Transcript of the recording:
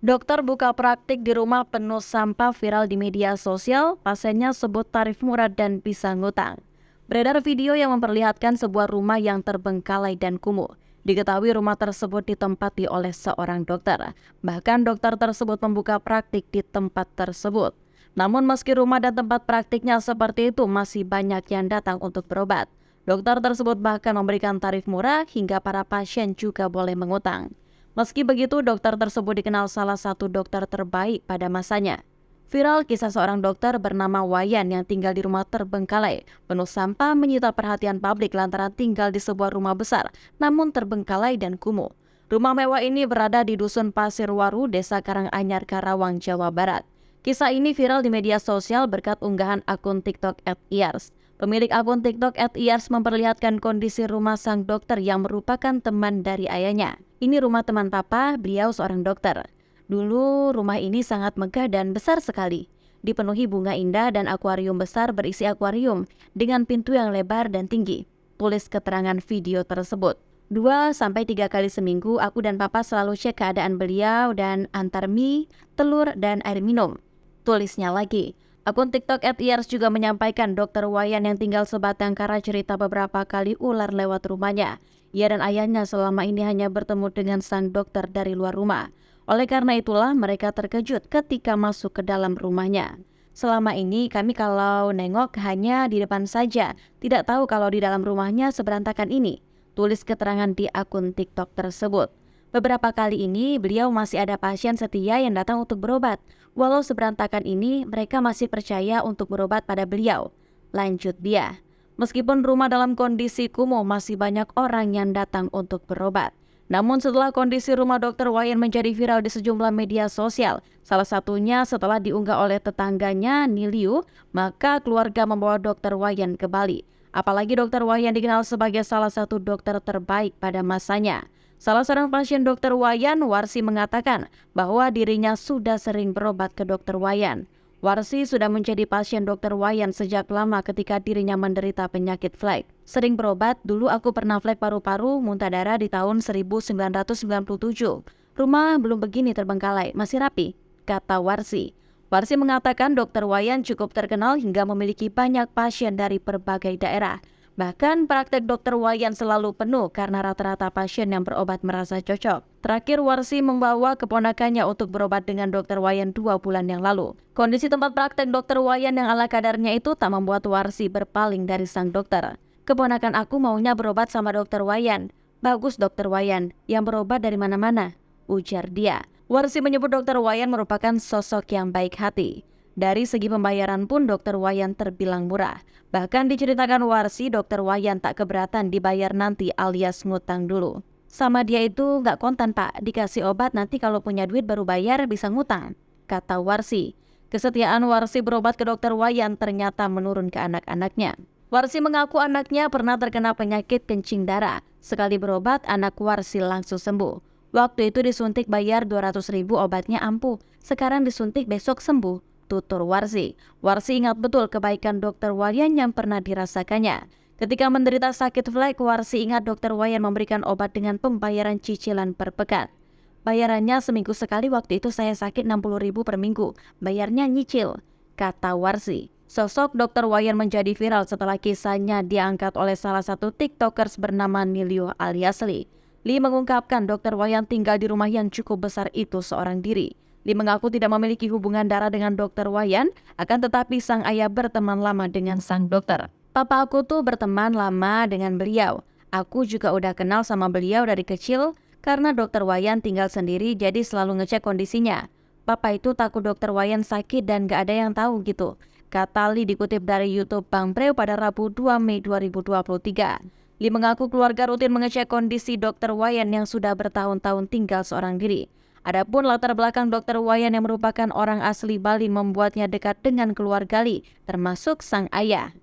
Dokter buka praktik di rumah penuh sampah viral di media sosial, pasiennya sebut tarif murah dan bisa ngutang. Beredar video yang memperlihatkan sebuah rumah yang terbengkalai dan kumuh. Diketahui rumah tersebut ditempati oleh seorang dokter. Bahkan dokter tersebut membuka praktik di tempat tersebut. Namun meski rumah dan tempat praktiknya seperti itu, masih banyak yang datang untuk berobat. Dokter tersebut bahkan memberikan tarif murah hingga para pasien juga boleh mengutang. Meski begitu, dokter tersebut dikenal salah satu dokter terbaik pada masanya. Viral kisah seorang dokter bernama Wayan yang tinggal di rumah terbengkalai. Penuh sampah menyita perhatian publik lantaran tinggal di sebuah rumah besar, namun terbengkalai dan kumuh. Rumah mewah ini berada di Dusun Pasir Waru, Desa Karanganyar, Karawang, Jawa Barat. Kisah ini viral di media sosial berkat unggahan akun TikTok @iars. Pemilik akun TikTok @iars memperlihatkan kondisi rumah sang dokter yang merupakan teman dari ayahnya. Ini rumah teman papa, beliau seorang dokter. Dulu rumah ini sangat megah dan besar sekali. Dipenuhi bunga indah dan akuarium besar berisi akuarium dengan pintu yang lebar dan tinggi. Tulis keterangan video tersebut. 2-3 kali seminggu aku dan papa selalu cek keadaan beliau dan antar mie, telur, dan air minum. Tulisnya lagi. Akun TikTok @iars juga menyampaikan dokter Wayan yang tinggal sebatang kara cerita beberapa kali ular lewat rumahnya. Ia dan ayahnya selama ini hanya bertemu dengan sang dokter dari luar rumah. Oleh karena itulah mereka terkejut ketika masuk ke dalam rumahnya. Selama ini kami kalau nengok hanya di depan saja, tidak tahu kalau di dalam rumahnya seberantakan ini. Tulis keterangan di akun TikTok tersebut. Beberapa kali ini beliau masih ada pasien setia yang datang untuk berobat. Walau seberantakan ini, mereka masih percaya untuk berobat pada beliau. Lanjut dia. Meskipun rumah dalam kondisi kumuh, masih banyak orang yang datang untuk berobat. Namun setelah kondisi rumah dokter Wayan menjadi viral di sejumlah media sosial, salah satunya setelah diunggah oleh tetangganya Niliu, maka keluarga membawa dokter Wayan ke Bali. Apalagi dokter Wayan dikenal sebagai salah satu dokter terbaik pada masanya. Salah seorang pasien dokter Wayan, Warsi, mengatakan bahwa dirinya sudah sering berobat ke dokter Wayan. Warsi sudah menjadi pasien dokter Wayan sejak lama ketika dirinya menderita penyakit flek. Sering berobat, dulu aku pernah flek paru-paru, muntah darah di tahun 1997. Rumah belum begini terbengkalai, masih rapi, kata Warsi. Warsi mengatakan dokter Wayan cukup terkenal hingga memiliki banyak pasien dari berbagai daerah. Bahkan praktek dokter Wayan selalu penuh karena rata-rata pasien yang berobat merasa cocok. Terakhir Warsi membawa keponakannya untuk berobat dengan dokter Wayan 2 bulan yang lalu. Kondisi tempat praktek dokter Wayan yang ala kadarnya itu tak membuat Warsi berpaling dari sang dokter. Keponakan aku maunya berobat sama dokter Wayan. Bagus dokter Wayan, yang berobat dari mana-mana, ujar dia. Warsi menyebut dokter Wayan merupakan sosok yang baik hati. Dari segi pembayaran pun dokter Wayan terbilang murah. Bahkan diceritakan Warsi, dokter Wayan tak keberatan dibayar nanti alias ngutang dulu. Sama dia itu nggak kontan pak, dikasih obat nanti kalau punya duit baru bayar bisa ngutang, kata Warsi. Kesetiaan Warsi berobat ke dokter Wayan ternyata menurun ke anak-anaknya. Warsi mengaku anaknya pernah terkena penyakit kencing darah. Sekali berobat, anak Warsi langsung sembuh. Waktu itu disuntik bayar 200.000 obatnya ampuh. Sekarang disuntik besok sembuh, tutur Warsi. Warsi ingat betul kebaikan dokter Wayan yang pernah dirasakannya. Ketika menderita sakit flek, Warsi ingat dokter Wayan memberikan obat dengan pembayaran cicilan per pekan. Bayarannya seminggu sekali, waktu itu saya sakit 60.000 per minggu. Bayarnya nyicil, kata Warsi. Sosok dokter Wayan menjadi viral setelah kisahnya diangkat oleh salah satu tiktokers bernama Niliu alias Lee. Lee mengungkapkan dokter Wayan tinggal di rumah yang cukup besar itu seorang diri. Lee mengaku tidak memiliki hubungan darah dengan dokter Wayan, akan tetapi sang ayah berteman lama dengan sang dokter. Papa aku tuh berteman lama dengan beliau. Aku juga udah kenal sama beliau dari kecil karena dokter Wayan tinggal sendiri jadi selalu ngecek kondisinya. Papa itu takut dokter Wayan sakit dan gak ada yang tahu gitu, kata Lee dikutip dari YouTube Bang Preu pada Rabu 2 Mei 2023. Lee mengaku keluarga rutin mengecek kondisi dokter Wayan yang sudah bertahun-tahun tinggal seorang diri. Adapun latar belakang dokter Wayan yang merupakan orang asli Bali membuatnya dekat dengan keluarga Lee, termasuk sang ayah.